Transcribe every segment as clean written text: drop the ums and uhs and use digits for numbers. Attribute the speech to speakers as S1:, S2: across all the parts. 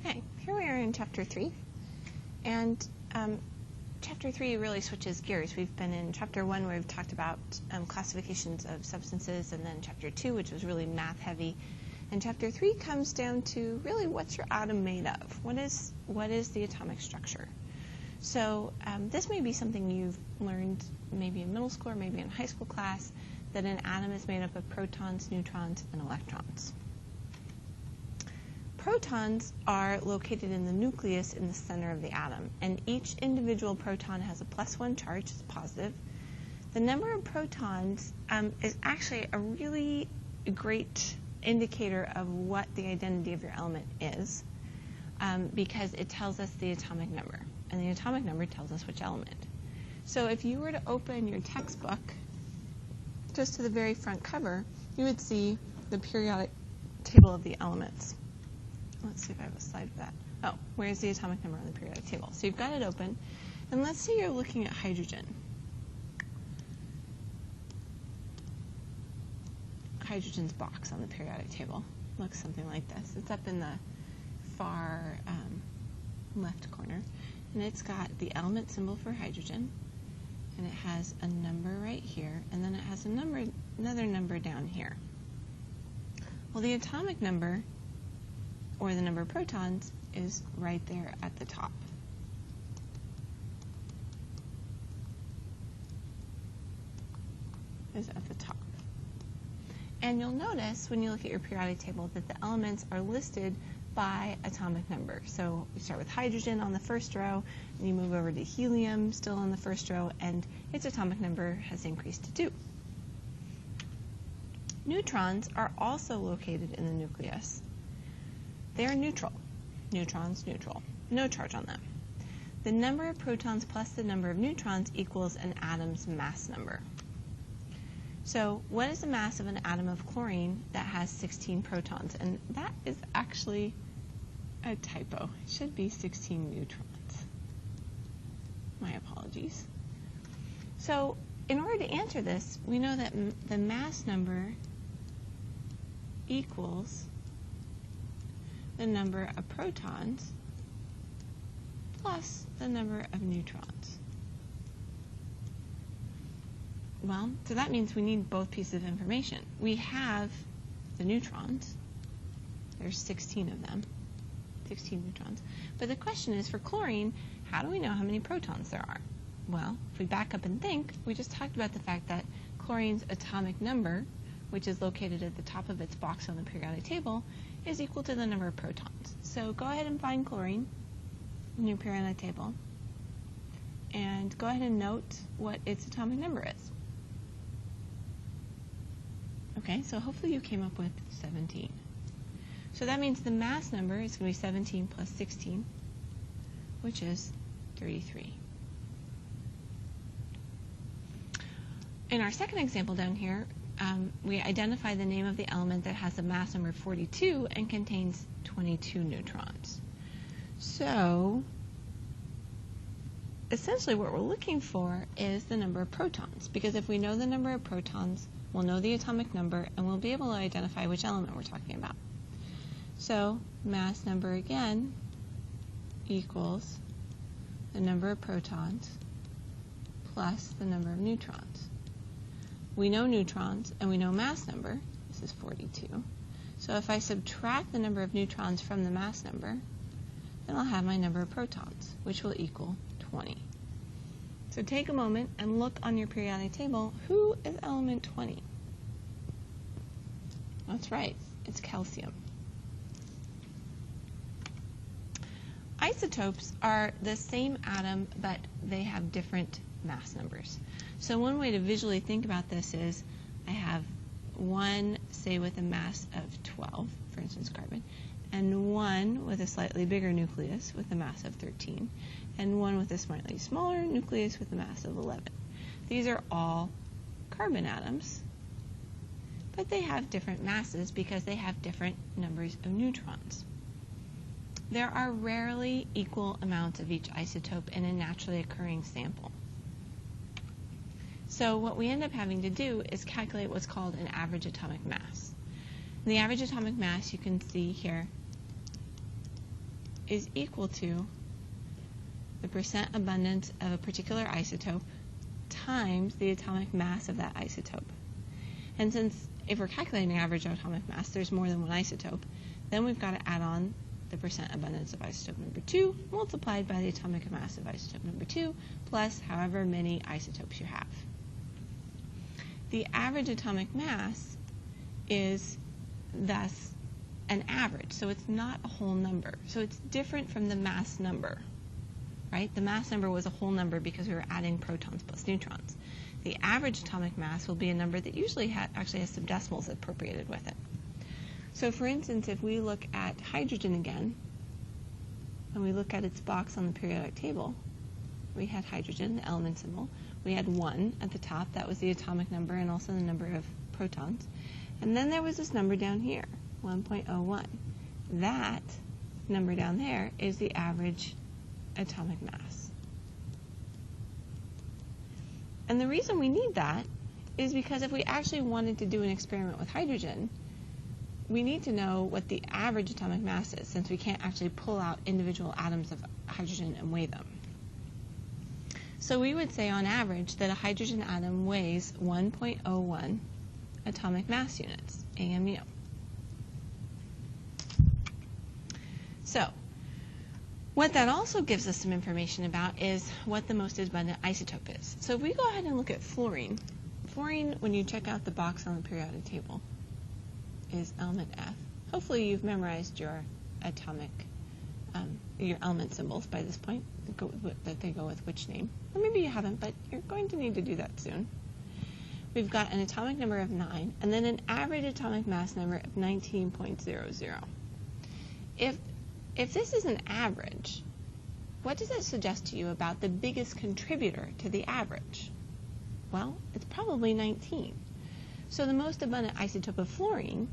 S1: Okay, here we are in Chapter 3, and Chapter 3 really switches gears. We've been in Chapter 1 where we've talked about classifications of substances, and then Chapter 2, which was really math-heavy, and Chapter 3 comes down to really what's your atom made of? What is the atomic structure? So this may be something you've learned maybe in middle school or maybe in high school class, that an atom is made up of protons, neutrons, and electrons. Protons are located in the nucleus in the center of the atom, and each individual proton has a +1 charge, it's positive. The number of protons is actually a really great indicator of what the identity of your element is, because it tells us the atomic number, and the atomic number tells us which element. So if you were to open your textbook just to the very front cover, you would see the periodic table of the elements. Let's see if I have a slide of that. Oh, where's the atomic number on the periodic table? So you've got it open, and let's say you're looking at hydrogen. Hydrogen's box on the periodic table looks something like this. It's up in the far left corner, and it's got the element symbol for hydrogen, and it has a number right here, and then it has another number down here. Well, the atomic number, or the number of protons, is right there at the top. Is at the top. And you'll notice when you look at your periodic table that the elements are listed by atomic number. So you start with hydrogen on the first row, and you move over to helium, still on the first row, and its atomic number has increased to 2. Neutrons are also located in the nucleus. They are neutral. Neutrons, neutral. No charge on them. The number of protons plus the number of neutrons equals an atom's mass number. So what is the mass of an atom of chlorine that has 16 protons? And that is actually a typo. It should be 16 neutrons. My apologies. So in order to answer this, we know that the mass number equals the number of protons plus the number of neutrons. Well, so that means we need both pieces of information. We have the neutrons. There's 16 of them, 16 neutrons. But the question is, for chlorine, how do we know how many protons there are? Well, if we back up and think, we just talked about the fact that chlorine's atomic number, which is located at the top of its box on the periodic table, is equal to the number of protons. So go ahead and find chlorine in your periodic table, and go ahead and note what its atomic number is. Okay, so hopefully you came up with 17. So that means the mass number is going to be 17 plus 16, which is 33. In our second example down here, we identify the name of the element that has a mass number 42 and contains 22 neutrons. So essentially what we're looking for is the number of protons, because if we know the number of protons, we'll know the atomic number, and we'll be able to identify which element we're talking about. So mass number again equals the number of protons plus the number of neutrons. We know neutrons, and we know mass number. This is 42. So if I subtract the number of neutrons from the mass number, then I'll have my number of protons, which will equal 20. So take a moment and look on your periodic table. Who is element 20? That's right, it's calcium. Isotopes are the same atom, but they have different mass numbers. So one way to visually think about this is I have one, say, with a mass of 12, for instance, carbon, and one with a slightly bigger nucleus with a mass of 13, and one with a slightly smaller nucleus with a mass of 11. These are all carbon atoms, but they have different masses because they have different numbers of neutrons. There are rarely equal amounts of each isotope in a naturally occurring sample. So what we end up having to do is calculate what's called an average atomic mass. And the average atomic mass you can see here is equal to the percent abundance of a particular isotope times the atomic mass of that isotope. And since if we're calculating average atomic mass, there's more than one isotope, then we've got to add on the percent abundance of isotope number 2 multiplied by the atomic mass of isotope number 2 plus however many isotopes you have. The average atomic mass is thus an average, so it's not a whole number. So it's different from the mass number, right? The mass number was a whole number because we were adding protons plus neutrons. The average atomic mass will be a number that usually actually has some decimals appropriated with it. So for instance, if we look at hydrogen again, and we look at its box on the periodic table, we had hydrogen, the element symbol. We had 1 at the top. That was the atomic number and also the number of protons. And then there was this number down here, 1.01. That number down there is the average atomic mass. And the reason we need that is because if we actually wanted to do an experiment with hydrogen, we need to know what the average atomic mass is, since we can't actually pull out individual atoms of hydrogen and weigh them. So we would say on average that a hydrogen atom weighs 1.01 atomic mass units, AMU. So what that also gives us some information about is what the most abundant isotope is. So if we go ahead and look at fluorine, when you check out the box on the periodic table, is element F. Hopefully you've memorized your atomic, your element symbols by this point, that they go with which name. Or maybe you haven't, but you're going to need to do that soon. We've got an atomic number of 9, and then an average atomic mass number of 19.00. If this is an average, what does that suggest to you about the biggest contributor to the average? Well, it's probably 19. So the most abundant isotope of fluorine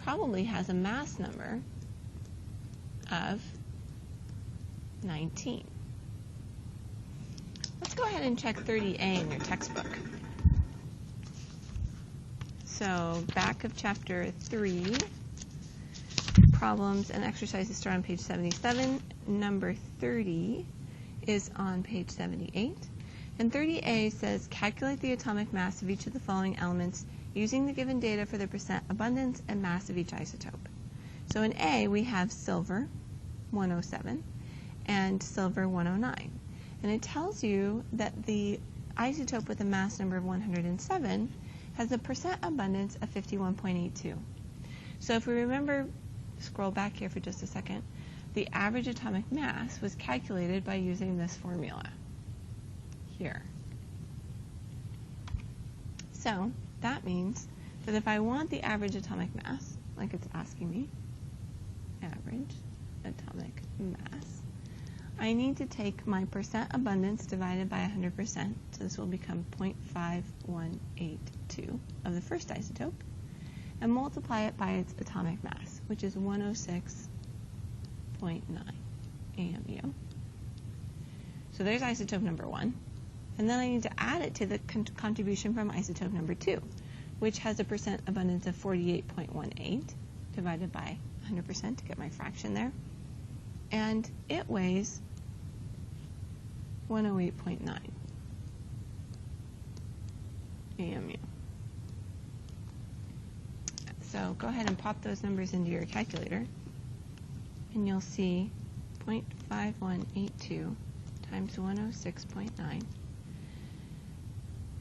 S1: probably has a mass number of 19. Let's go ahead and check 30A in your textbook. So back of chapter 3, problems and exercises start on page 77. Number 30 is on page 78. And 30A says, calculate the atomic mass of each of the following elements using the given data for the percent abundance and mass of each isotope. So in A, we have silver, 107, and silver, 109. And it tells you that the isotope with a mass number of 107 has a percent abundance of 51.82. So if we remember, scroll back here for just a second, the average atomic mass was calculated by using this formula here. So that means that if I want the average atomic mass, like it's asking me, average atomic mass, I need to take my percent abundance divided by 100%, so this will become 0.5182 of the first isotope, and multiply it by its atomic mass, which is 106.9 AMU. So there's isotope number 1. And then I need to add it to the contribution from isotope number 2, which has a percent abundance of 48.18 divided by 100% to get my fraction there. And it weighs 108.9 AMU. So go ahead and pop those numbers into your calculator, and you'll see 0.5182 times 106.9.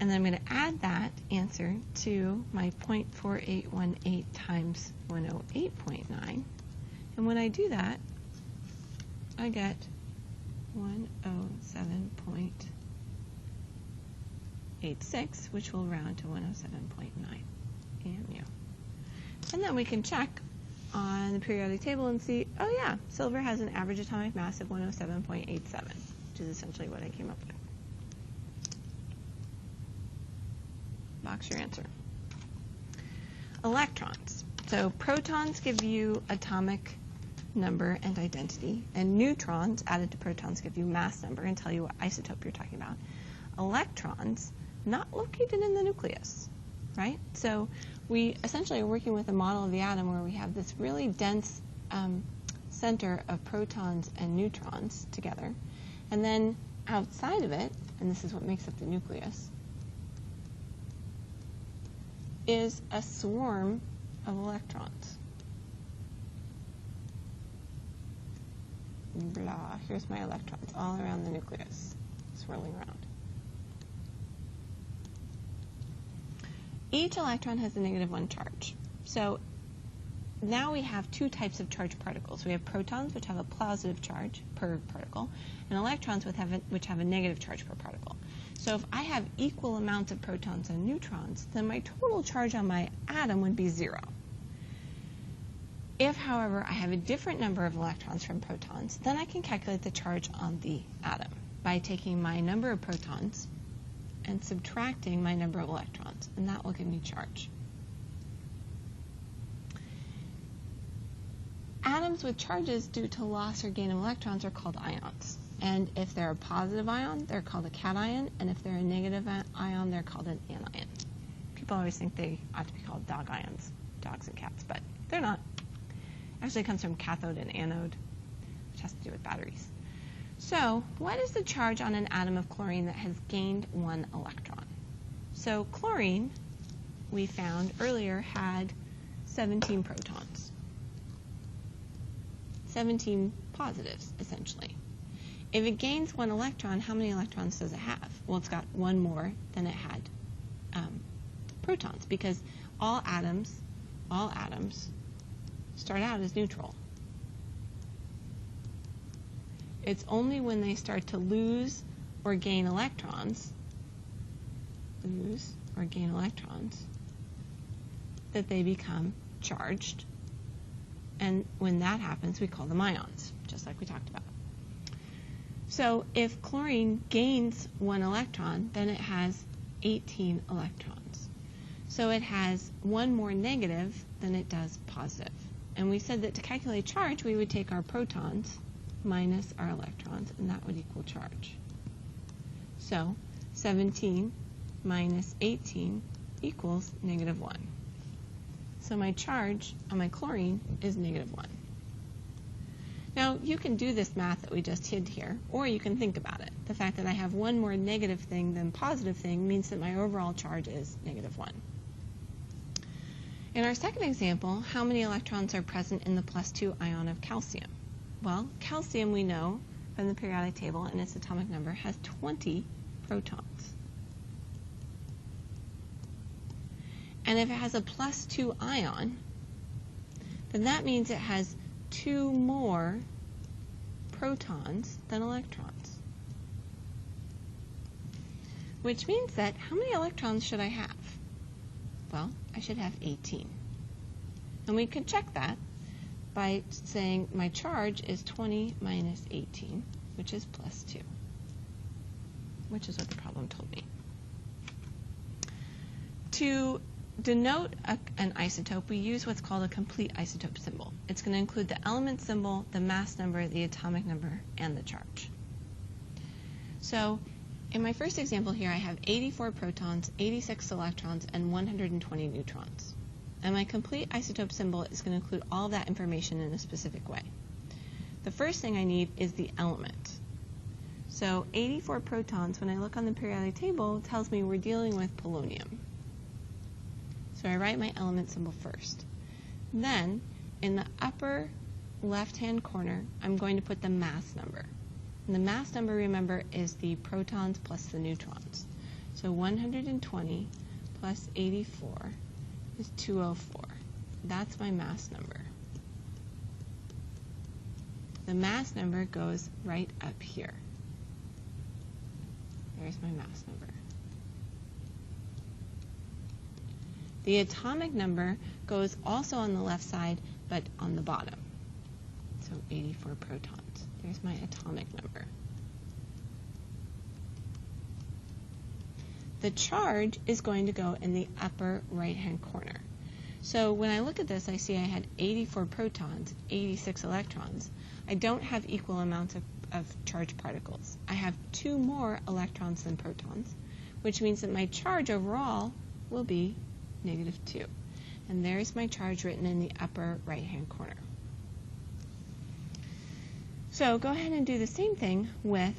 S1: And then I'm going to add that answer to my 0.4818 times 108.9. And when I do that, I get 107.86, which will round to 107.9 AMU. And then we can check on the periodic table and see, oh yeah, silver has an average atomic mass of 107.87, which is essentially what I came up with. Box your answer. Electrons. So protons give you atomic number and identity, and neutrons added to protons give you mass number and tell you what isotope you're talking about. Electrons, not located in the nucleus, right? So we essentially are working with a model of the atom where we have this really dense center of protons and neutrons together. And then outside of it, and this is what makes up the nucleus, is a swarm of electrons. Blah, here's my electrons all around the nucleus, swirling around. Each electron has a -1 charge. So now we have two types of charged particles. We have protons, which have a positive charge per particle, and electrons which have a negative charge per particle. So if I have equal amounts of protons and neutrons, then my total charge on my atom would be 0. If, however, I have a different number of electrons from protons, then I can calculate the charge on the atom by taking my number of protons and subtracting my number of electrons, and that will give me charge. Atoms with charges due to loss or gain of electrons are called ions. And if they're a positive ion, they're called a cation, and if they're a negative ion, they're called an anion. People always think they ought to be called dog ions, dogs and cats, but they're not. Actually, it comes from cathode and anode, which has to do with batteries. So, what is the charge on an atom of chlorine that has gained 1 electron? So, chlorine, we found earlier, had 17 protons. 17 positives, essentially. If it gains 1 electron, how many electrons does it have? Well, it's got 1 more than it had protons, because all atoms start out as neutral. It's only when they start to lose or gain electrons, that they become charged. And when that happens, we call them ions, just like we talked about. So if chlorine gains 1 electron, then it has 18 electrons. So it has 1 more negative than it does positive. And we said that to calculate charge, we would take our protons minus our electrons, and that would equal charge. So 17 minus 18 equals -1. So my charge on my chlorine is -1. Now, you can do this math that we just did here, or you can think about it. The fact that I have 1 more negative thing than positive thing means that my overall charge is -1. In our second example, how many electrons are present in the +2 ion of calcium? Well, calcium, we know from the periodic table, and its atomic number, has 20 protons. And if it has a +2 ion, then that means it has 2 more protons than electrons. Which means that, how many electrons should I have? Well, I should have 18. And we could check that by saying my charge is 20 minus 18, which is +2, which is what the problem told me. To denote an isotope, we use what's called a complete isotope symbol. It's going to include the element symbol, the mass number, the atomic number, and the charge. So in my first example here, I have 84 protons, 86 electrons, and 120 neutrons. And my complete isotope symbol is going to include all that information in a specific way. The first thing I need is the element. So 84 protons, when I look on the periodic table, tells me we're dealing with polonium. So I write my element symbol first. Then, in the upper left-hand corner, I'm going to put the mass number. And the mass number, remember, is the protons plus the neutrons. So 120 plus 84 is 204. That's my mass number. The mass number goes right up here. There's my mass number. The atomic number goes also on the left side, but on the bottom. So 84 protons. There's my atomic number. The charge is going to go in the upper right-hand corner. So when I look at this, I see I had 84 protons, 86 electrons. I don't have equal amounts of charged particles. I have 2 more electrons than protons, which means that my charge overall will be -2. And there's my charge written in the upper right-hand corner. So go ahead and do the same thing with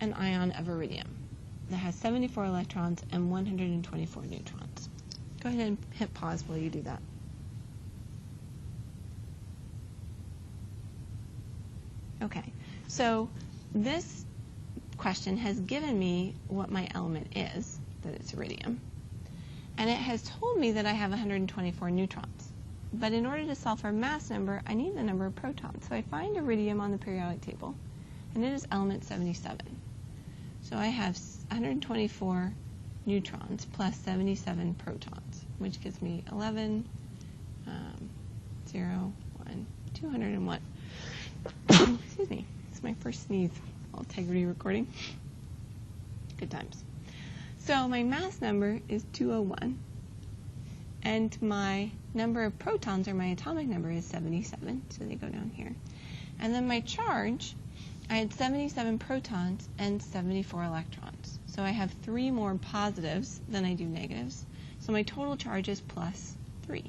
S1: an ion of iridium that has 74 electrons and 124 neutrons. Go ahead and hit pause while you do that. Okay, so this question has given me what my element is, that it's iridium, and it has told me that I have 124 neutrons. But in order to solve for mass number, I need the number of protons. So I find iridium on the periodic table, and it is element 77. So I have 124 neutrons plus 77 protons, which gives me 11, 0, 1, 201. Excuse me, it's my first sneeze. All integrity recording. Good times. So my mass number is 201, and my number of protons, or my atomic number, is 77, so they go down here. And then my charge, I had 77 protons and 74 electrons. So I have 3 more positives than I do negatives. So my total charge is plus 3.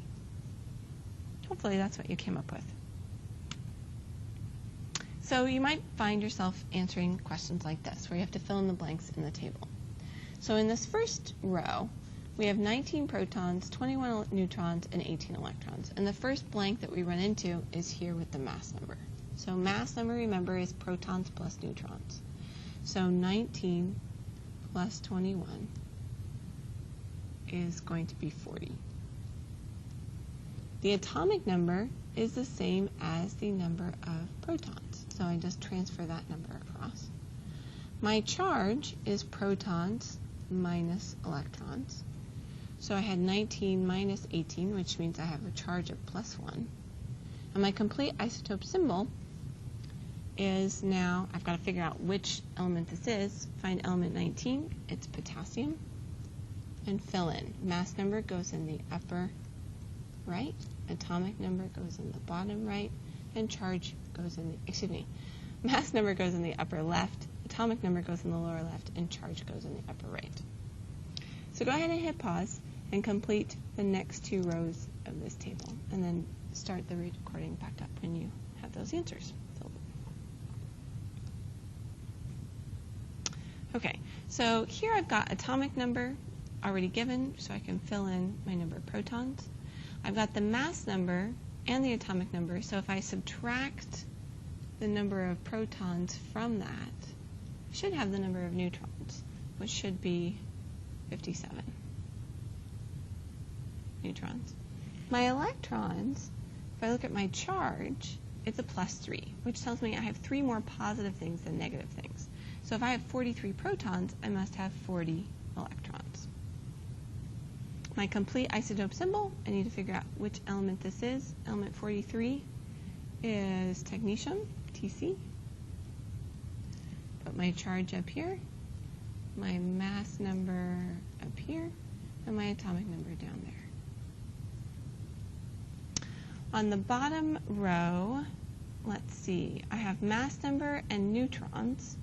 S1: Hopefully that's what you came up with. So you might find yourself answering questions like this, where you have to fill in the blanks in the table. So in this first row, we have 19 protons, 21 neutrons, and 18 electrons. And the first blank that we run into is here with the mass number. So mass number, remember, is protons plus neutrons. So 19 plus 21 is going to be 40. The atomic number is the same as the number of protons. So I just transfer that number across. My charge is protons minus electrons. So I had 19 minus 18, which means I have a charge of plus 1. And my complete isotope symbol is now, I've got to figure out which element this is. Find element 19, it's potassium, and fill in. Mass number goes in the upper right, atomic number goes in the bottom right, and charge goes in the, mass number goes in the upper left, atomic number goes in the lower left, and charge goes in the upper right. So go ahead and hit pause and complete the next 2 rows of this table, and then start the recording back up when you have those answers. Okay, so here I've got atomic number already given, so I can fill in my number of protons. I've got the mass number and the atomic number, so if I subtract the number of protons from that, I should have the number of neutrons, which should be 57 neutrons. My electrons, if I look at my charge, it's a plus 3, which tells me I have 3 more positive things than negative things. So if I have 43 protons, I must have 40 electrons. My complete isotope symbol, I need to figure out which element this is. Element 43 is technetium, Tc. Put my charge up here, my mass number up here, and my atomic number down there. On the bottom row, let's see, I have mass number and neutrons,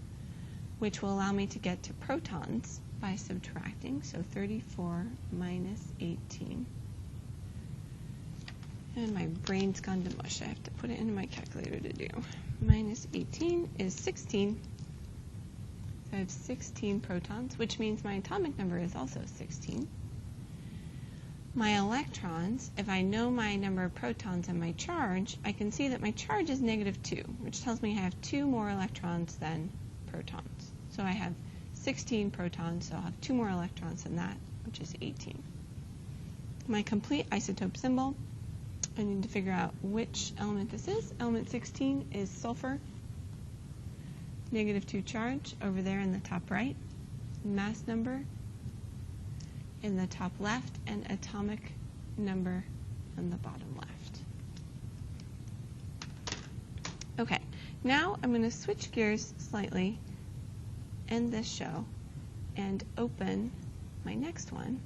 S1: which will allow me to get to protons by subtracting. So 34 minus 18. And my brain's gone to mush. I have to put it into my calculator to do. Minus 18 is 16. So I have 16 protons, which means my atomic number is also 16. My electrons, if I know my number of protons and my charge, I can see that my charge is -2, which tells me I have 2 more electrons than protons. So I have 16 protons, so I'll have 2 more electrons than that, which is 18. My complete isotope symbol, I need to figure out which element this is. Element 16 is sulfur, -2 charge over there in the top right, mass number in the top left, and atomic number in the bottom left. Okay, now I'm going to switch gears slightly, end this show, and open my next one,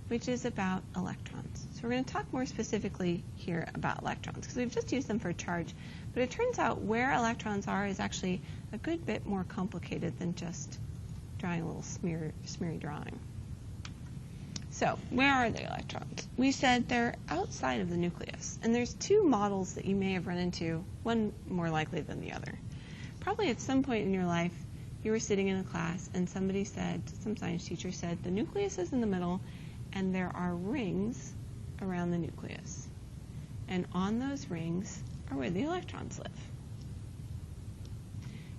S1: which is about electrons. So we're going to talk more specifically here about electrons, because we've just used them for charge, but it turns out where electrons are is actually a good bit more complicated than just drawing a little smeary drawing. So where are the electrons? We said they're outside of the nucleus. And there's two models that you may have run into, one more likely than the other. Probably at some point in your life, you were sitting in a class and somebody said, some science teacher said, the nucleus is in the middle and there are rings around the nucleus. And on those rings are where the electrons live.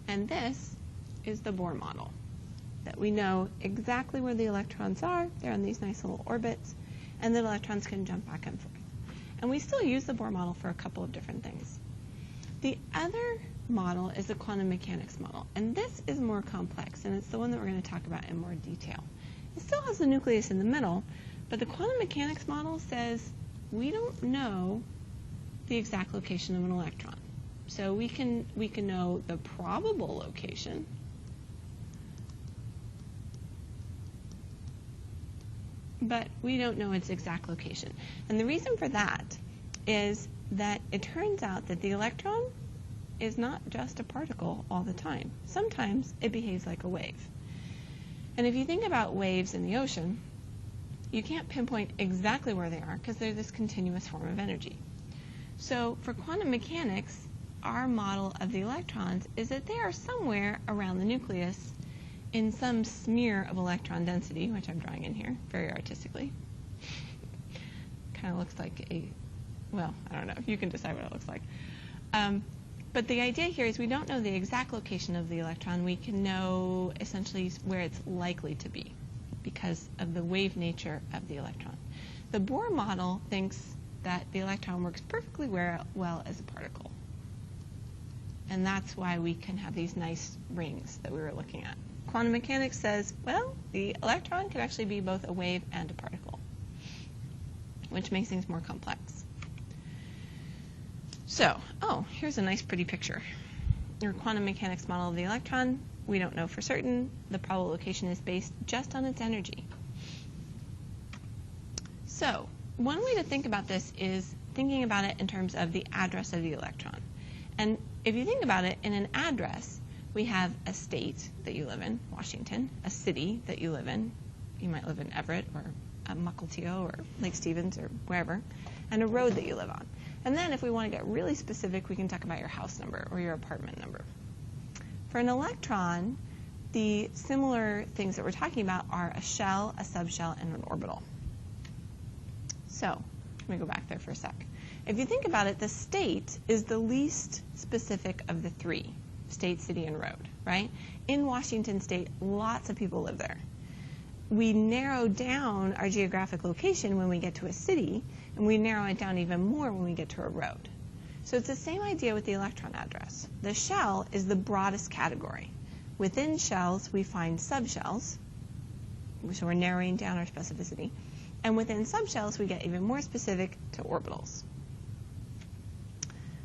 S1: And this is the Bohr model, that we know exactly where the electrons are. They're on these nice little orbits, and the electrons can jump back and forth. And we still use the Bohr model for a couple of different things. The other model is the quantum mechanics model, and this is more complex, and it's the one that we're going to talk about in more detail. It still has the nucleus in the middle, but the quantum mechanics model says we don't know the exact location of an electron. So we can know the probable location, but we don't know its exact location. And the reason for that is that it turns out that the electron is not just a particle all the time. Sometimes it behaves like a wave. And if you think about waves in the ocean, you can't pinpoint exactly where they are because they're this continuous form of energy. So for quantum mechanics, our model of the electrons is that they are somewhere around the nucleus in some smear of electron density, which I'm drawing in here very artistically. Kind of looks like a, well, I don't know. You can decide what it looks like. But the idea here is we don't know the exact location of the electron. We can know essentially where it's likely to be because of the wave nature of the electron. The Bohr model thinks that the electron works perfectly well as a particle. And that's why we can have these nice rings that we were looking at. Quantum mechanics says, well, the electron can actually be both a wave and a particle, which makes things more complex. So, oh, here's a nice pretty picture. Your quantum mechanics model of the electron, we don't know for certain. The probable location is based just on its energy. So, one way to think about this is thinking about it in terms of the address of the electron. And if you think about it, in an address, we have a state that you live in, Washington, a city that you live in. You might live in Everett or Mukilteo or Lake Stevens or wherever, and a road that you live on. And then if we want to get really specific, we can talk about your house number or your apartment number. For an electron, the similar things that we're talking about are a shell, a subshell, and an orbital. So let me go back there for a sec. If you think about it, the state is the least specific of the three, state, city, and road, right? In Washington state, lots of people live there. We narrow down our geographic location when we get to a city, and we narrow it down even more when we get to a road. So it's the same idea with the electron address. The shell is the broadest category. Within shells, we find subshells, so we're narrowing down our specificity. And within subshells, we get even more specific to orbitals.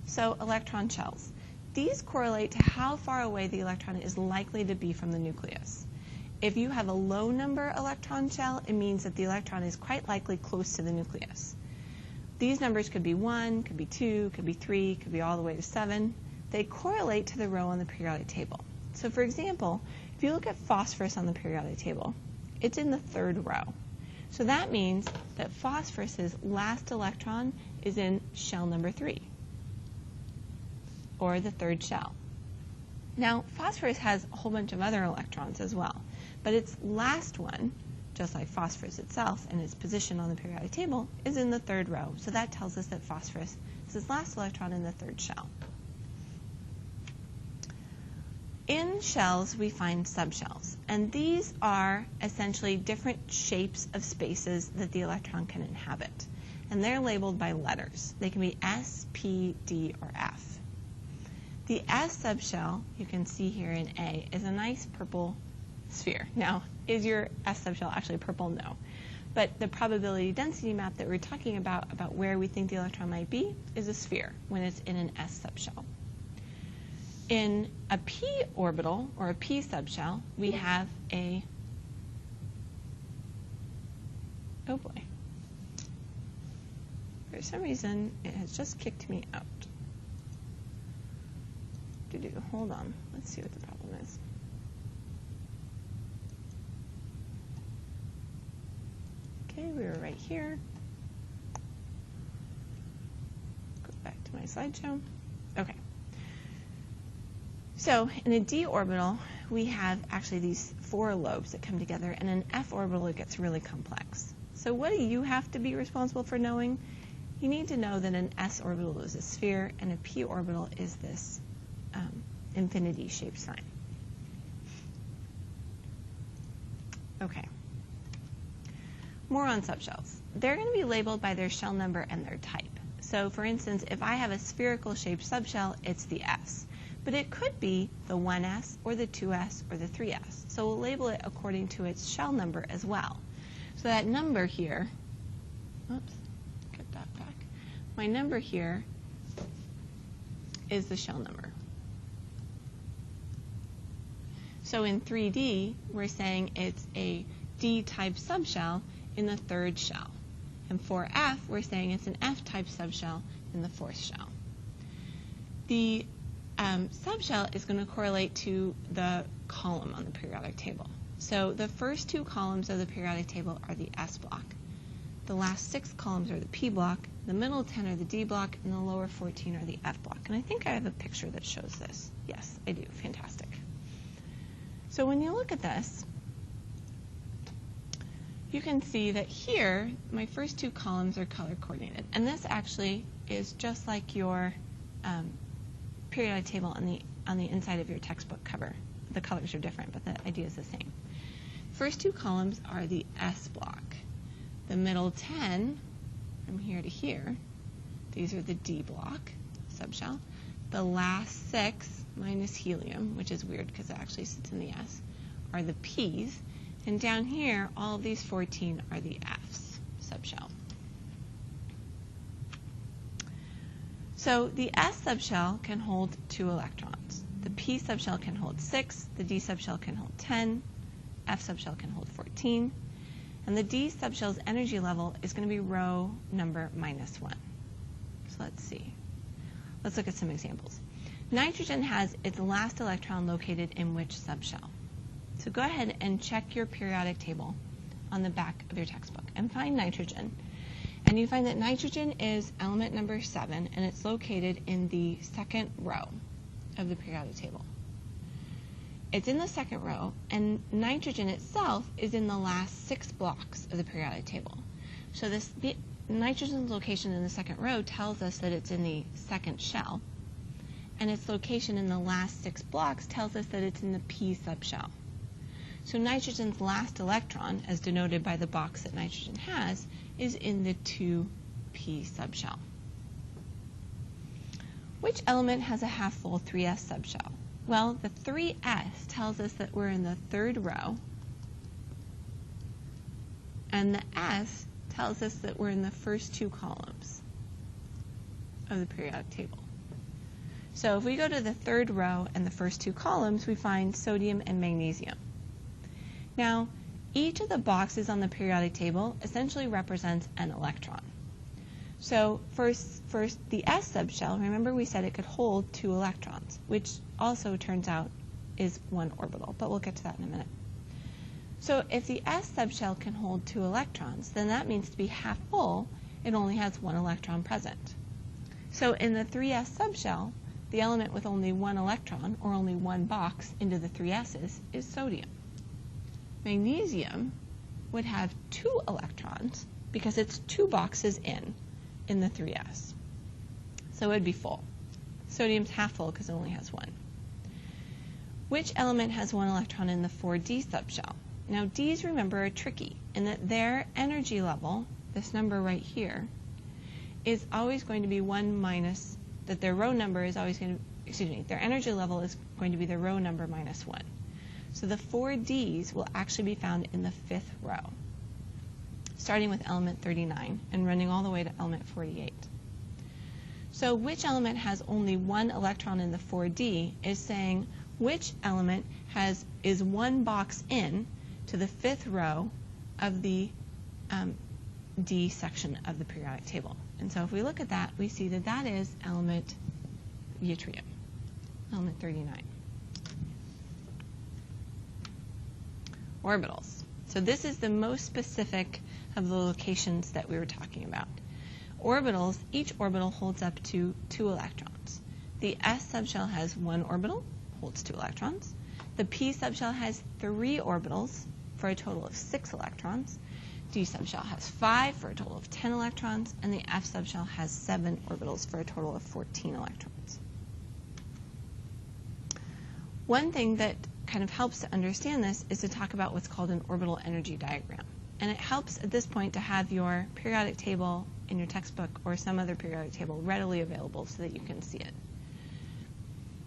S1: So electron shells. These correlate to how far away the electron is likely to be from the nucleus. If you have a low number electron shell, it means that the electron is quite likely close to the nucleus. These numbers could be 1, could be 2, could be 3, could be all the way to 7. They correlate to the row on the periodic table. So for example, if you look at phosphorus on the periodic table, it's in the 3rd row. So that means that phosphorus's last electron is in shell number 3, or the 3rd shell. Now, phosphorus has a whole bunch of other electrons as well, but its last one, just like phosphorus itself and its position on the periodic table, is in the 3rd row. So that tells us that phosphorus is its last electron in the 3rd shell. In shells, we find subshells, and these are essentially different shapes of spaces that the electron can inhabit, and they're labeled by letters. They can be S, P, D, or F. The S subshell, you can see here in A, is a nice purple sphere. Now, is your S subshell actually purple? No. But the probability density map that we're talking about where we think the electron might be, is a sphere when it's in an S subshell. In a p orbital, or a p subshell, we have a, oh boy, for some reason it has just kicked me out. Hold on, let's see what the problem is. Okay, we were right here. Go back to my slideshow. Okay. So in a d orbital, we have actually these 4 lobes that come together, and in an f orbital, it gets really complex. So what do you have to be responsible for knowing? You need to know that an s orbital is a sphere, and a p orbital is this infinity-shaped sign. Okay. More on subshells. They're going to be labeled by their shell number and their type. So for instance, if I have a spherical-shaped subshell, it's the S. But it could be the 1s, or the 2s, or the 3s. So we'll label it according to its shell number as well. So that number here, oops, get that back. My number here is the shell number. So in 3D, we're saying it's a D-type subshell in the 3rd shell. And for F, we're saying it's an F-type subshell in the 4th shell. The subshell is going to correlate to the column on the periodic table. So the first 2 columns of the periodic table are the S block. The last 6 columns are the P block, the middle 10 are the D block, and the lower 14 are the F block. And I think I have a picture that shows this. Yes, I do. Fantastic. So when you look at this, you can see that here, my first 2 columns are color coordinated. And this actually is just like your periodic table on the inside of your textbook cover. The colors are different, but the idea is the same. First 2 columns are the S block. The middle 10, from here to here, these are the D block subshell. The last 6, minus helium, which is weird because it actually sits in the S, are the P's. And down here, all of these 14 are the F's subshell. So the S subshell can hold 2 electrons. The P subshell can hold 6, the D subshell can hold 10, F subshell can hold 14, and the D subshell's energy level is going to be rho number minus 1. So let's see. Let's look at some examples. Nitrogen has its last electron located in which subshell? So go ahead and check your periodic table on the back of your textbook and find nitrogen. And you find that nitrogen is element number 7, and it's located in the 2nd row of the periodic table. It's in the 2nd row, and nitrogen itself is in the last 6 blocks of the periodic table. So nitrogen's location in the 2nd row tells us that it's in the 2nd shell, and its location in the last 6 blocks tells us that it's in the P subshell. So nitrogen's last electron, as denoted by the box that nitrogen has, is in the 2p subshell. Which element has a half-full 3s subshell? Well, the 3s tells us that we're in the 3rd row, and the s tells us that we're in the first 2 columns of the periodic table. So if we go to the 3rd row and the first 2 columns, we find sodium and magnesium. Now, each of the boxes on the periodic table essentially represents an electron. So first the S subshell, remember we said it could hold 2 electrons, which also turns out is 1 orbital, but we'll get to that in a minute. So if the S subshell can hold 2 electrons, then that means to be half full, it only has 1 electron present. So in the 3s subshell, the element with only 1 electron, or only 1 box into the 3s's, is sodium. Magnesium would have 2 electrons because it's 2 boxes in the 3s. So it would be full. Sodium's half full because it only has 1. Which element has 1 electron in the 4d subshell? Now D's, remember, are tricky in that their energy level, this number right here, is always going to be 1 minus, that their row number is always going to, their energy level is going to be the row number minus 1. So the 4Ds will actually be found in the 5th row, starting with element 39 and running all the way to element 48. So which element has only 1 electron in the 4D is saying which element is 1 box in to the 5th row of the D section of the periodic table. And so if we look at that, we see that that is element yttrium, element 39. Orbitals. So this is the most specific of the locations that we were talking about. Orbitals, each orbital holds up to 2 electrons. The s subshell has 1 orbital, holds 2 electrons. The p subshell has 3 orbitals for a total of 6 electrons. D subshell has 5 for a total of 10 electrons, and the f subshell has 7 orbitals for a total of 14 electrons. One thing that kind of helps to understand this is to talk about what's called an orbital energy diagram. And it helps at this point to have your periodic table in your textbook or some other periodic table readily available so that you can see it.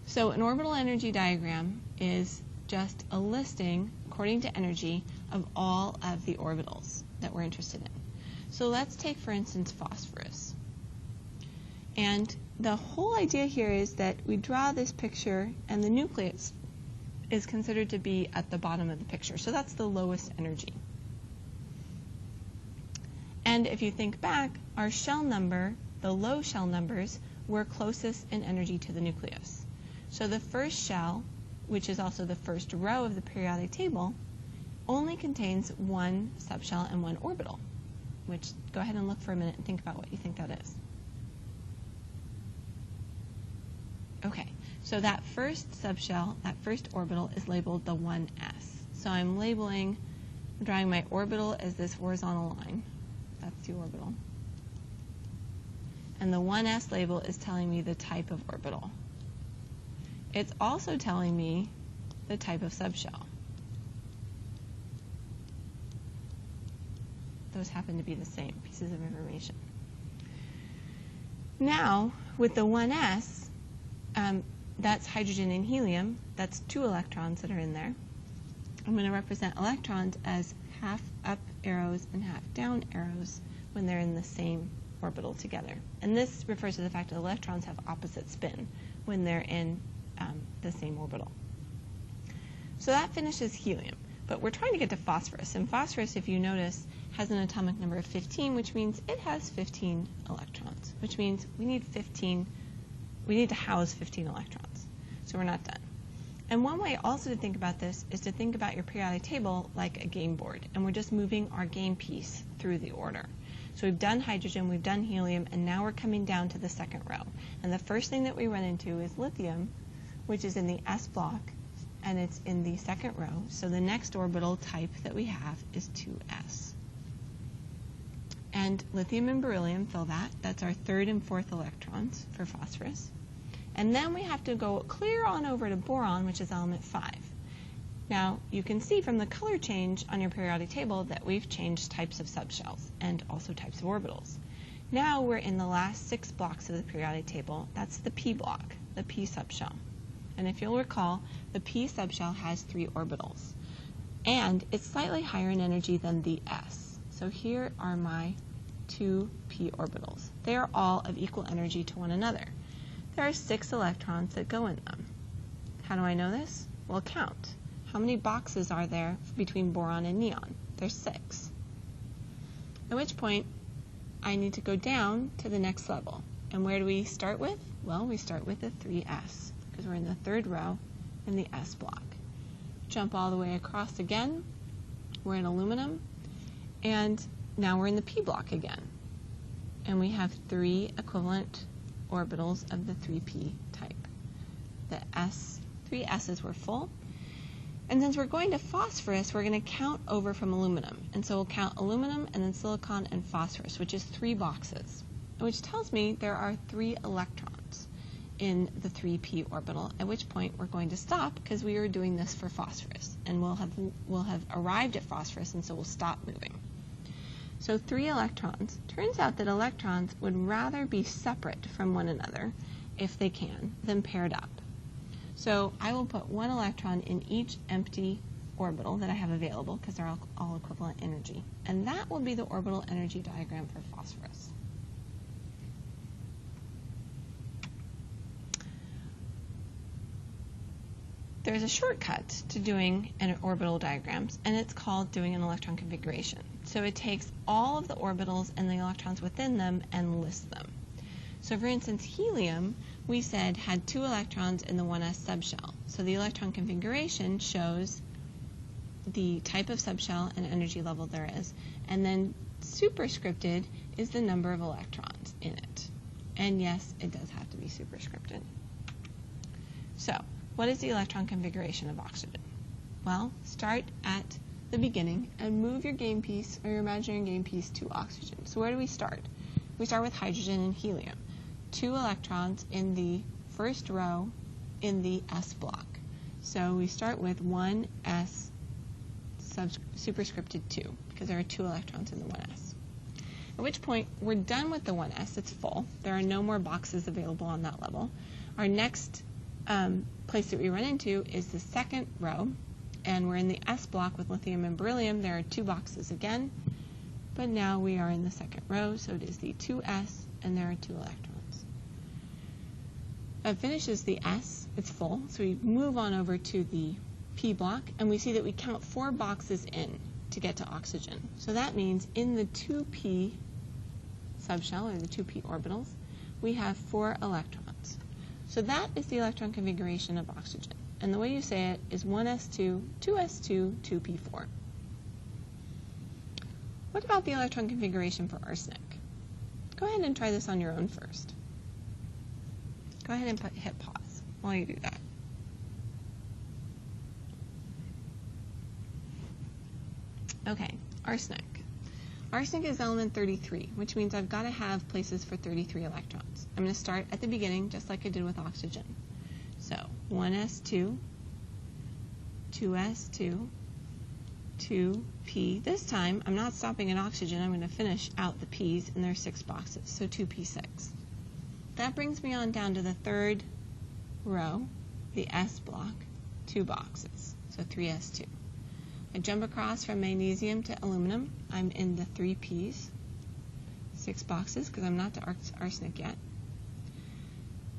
S1: So an orbital energy diagram is just a listing, according to energy, of all of the orbitals that we're interested in. So let's take, for instance, phosphorus. And the whole idea here is that we draw this picture, and the nucleus is considered to be at the bottom of the picture. So that's the lowest energy. And if you think back, our shell number, the low shell numbers, were closest in energy to the nucleus. So the first shell, which is also the first row of the periodic table, only contains 1 subshell and 1 orbital, which, go ahead and look for a minute and think about what you think that is. Okay, so that first subshell, that first orbital, is labeled the 1s. So I'm drawing my orbital as this horizontal line. That's the orbital. And the 1s label is telling me the type of orbital. It's also telling me the type of subshell. Those happen to be the same pieces of information. Now, with the 1s, that's hydrogen and helium. That's 2 electrons that are in there. I'm going to represent electrons as half up arrows and half down arrows when they're in the same orbital together. And this refers to the fact that electrons have opposite spin when they're in the same orbital. So that finishes helium. But we're trying to get to phosphorus. And phosphorus, if you notice, has an atomic number of 15, which means it has 15 electrons, which means we need to house 15 electrons. So we're not done. And one way also to think about this is to think about your periodic table like a game board, and we're just moving our game piece through the order. So we've done hydrogen, we've done helium, and now we're coming down to the second row. And the first thing that we run into is lithium, which is in the s block, and it's in the second row. So the next orbital type that we have is 2s. And lithium and beryllium fill that. That's our 3rd and 4th electrons for phosphorus. And then we have to go clear on over to boron, which is element 5. Now, you can see from the color change on your periodic table that we've changed types of subshells and also types of orbitals. Now we're in the last 6 blocks of the periodic table. That's the p block, the p subshell. And if you'll recall, the p subshell has 3 orbitals. And it's slightly higher in energy than the s. So here are my 2 p orbitals. They are all of equal energy to one another. There are 6 electrons that go in them. How do I know this? Well, count. How many boxes are there between boron and neon? There's 6. At which point, I need to go down to the next level. And where do we start with? Well, we start with the 3s, because we're in the 3rd row in the s block. Jump all the way across again. We're in aluminum. And now we're in the p block again. And we have 3 equivalent orbitals of the 3p type. The 3 s's were full. And since we're going to phosphorus, we're going to count over from aluminum. And so we'll count aluminum and then silicon and phosphorus, which is 3 boxes, which tells me there are 3 electrons in the 3p orbital, at which point we're going to stop because we are doing this for phosphorus. And we'll have arrived at phosphorus, and so we'll stop moving. So 3 electrons. Turns out that electrons would rather be separate from one another, if they can, than paired up. So I will put 1 electron in each empty orbital that I have available, because they're all equivalent energy. And that will be the orbital energy diagram for phosphorus. There's a shortcut to doing an orbital diagrams, and it's called doing an electron configuration. So it takes all of the orbitals and the electrons within them and lists them. So for instance, helium, we said, had 2 electrons in the 1s subshell. So the electron configuration shows the type of subshell and energy level there is, and then superscripted is the number of electrons in it. And yes, it does have to be superscripted. So, what is the electron configuration of oxygen? Well, start at the beginning and move your game piece or your imaginary game piece to oxygen. So where do we start? We start with hydrogen and helium. 2 electrons in the first row in the S block. So we start with 1s superscripted 2 because there are 2 electrons in the 1s. At which point we're done with the 1s, it's full. There are no more boxes available on that level. Our next place that we run into is the second row, and we're in the S block with lithium and beryllium. There are 2 boxes again, but now we are in the second row, so it is the 2s, and there are 2 electrons. That finishes the S, it's full, so we move on over to the P block, and we see that we count 4 boxes in to get to oxygen. So that means in the 2p subshell, or the 2p orbitals, we have 4 electrons. So that is the electron configuration of oxygen. And the way you say it is 1s2, 2s2, 2p4. What about the electron configuration for arsenic? Go ahead and try this on your own first. Go ahead and hit pause while you do that. Okay, arsenic. Arsenic is element 33, which means I've got to have places for 33 electrons. I'm going to start at the beginning, just like I did with oxygen. So 1s2, 2s2, 2p. This time, I'm not stopping at oxygen. I'm going to finish out the p's, and there are 6 boxes, so 2p6. That brings me on down to the third row, the S block, 2 boxes, so 3s2. I jump across from magnesium to aluminum. I'm in the 3p's, 6 boxes, because I'm not to arsenic yet.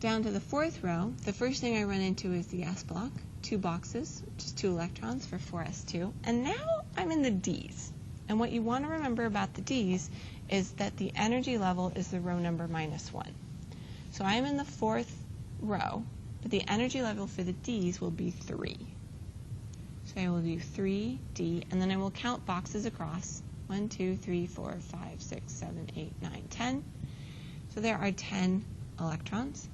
S1: Down to the fourth row, the first thing I run into is the S block, 2 boxes, which is 2 electrons for 4s2. And now I'm in the D's. And what you want to remember about the D's is that the energy level is the row number -1. So I'm in the 4th row, but the energy level for the D's will be 3. So I will do 3D, and then I will count boxes across. 1, 2, 3, 4, 5, 6, 7, 8, 9, 10. So there are 10 electrons.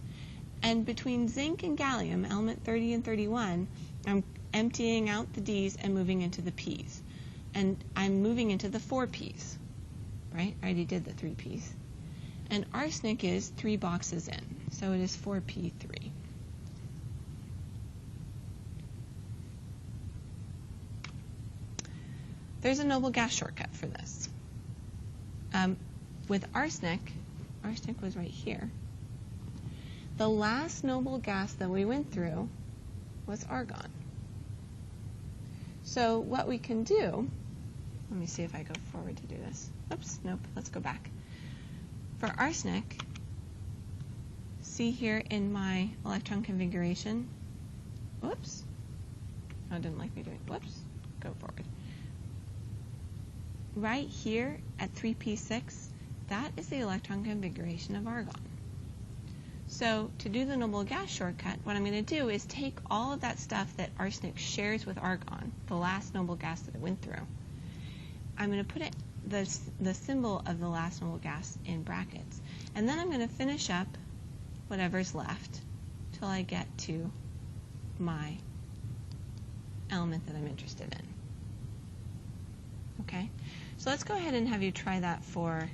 S1: And between zinc and gallium, element 30 and 31, I'm emptying out the D's and moving into the P's. And I'm moving into the 4P's, right? I already did the 3P's. And arsenic is 3 boxes in, so it is 4P3. There's a noble gas shortcut for this. With arsenic was right here. The last noble gas that we went through was argon. So what we can do, let me see if I go forward to do this. Oops, nope, let's go back. For arsenic, see here in my electron configuration, whoops, oh, I didn't like me doing, whoops, go forward. Right here at 3p6, that is the electron configuration of argon. So to do the noble gas shortcut, what I'm going to do is take all of that stuff that arsenic shares with argon, the last noble gas that it went through. I'm going to put the symbol of the last noble gas in brackets. And then I'm going to finish up whatever's left till I get to my element that I'm interested in. Okay? So let's go ahead and have you try that for,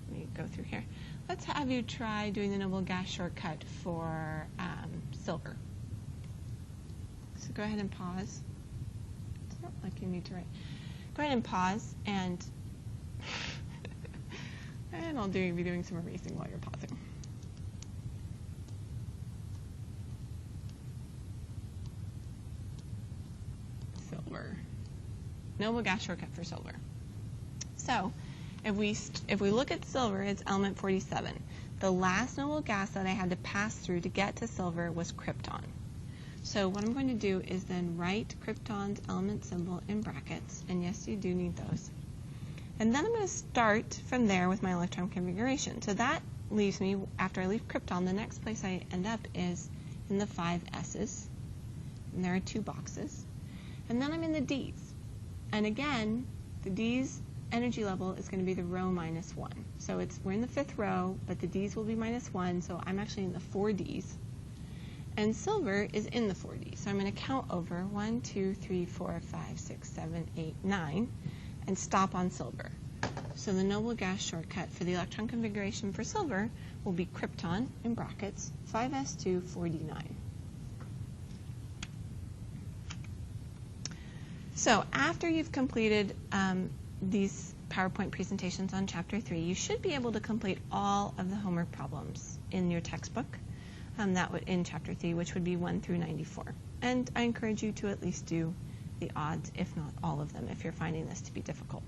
S1: let me go through here. Let's have you try doing the noble gas shortcut for silver. So go ahead and pause. It's not like you need to write. Go ahead and pause, and I'll be doing some erasing while you're pausing. Silver. Noble gas shortcut for silver. So if we look at silver, it's element 47. The last noble gas that I had to pass through to get to silver was krypton. So what I'm going to do is then write krypton's element symbol in brackets, and yes, you do need those. And then I'm going to start from there with my electron configuration. So that leaves me, after I leave krypton, the next place I end up is in the 5 S's, and there are 2 boxes. And then I'm in the D's. And again, the D's energy level is going to be the row minus 1. So we're in the 5th row, but the Ds will be minus 1, so I'm actually in the 4 Ds. And silver is in the 4 Ds. So I'm going to count over 1, 2, 3, 4, 5, 6, 7, 8, 9, and stop on silver. So the noble gas shortcut for the electron configuration for silver will be krypton, in brackets, 5s2, 4d9. So after you've completed these PowerPoint presentations on Chapter 3, you should be able to complete all of the homework problems in your textbook in Chapter 3, which would be 1 through 94. And I encourage you to at least do the odds, if not all of them, if you're finding this to be difficult.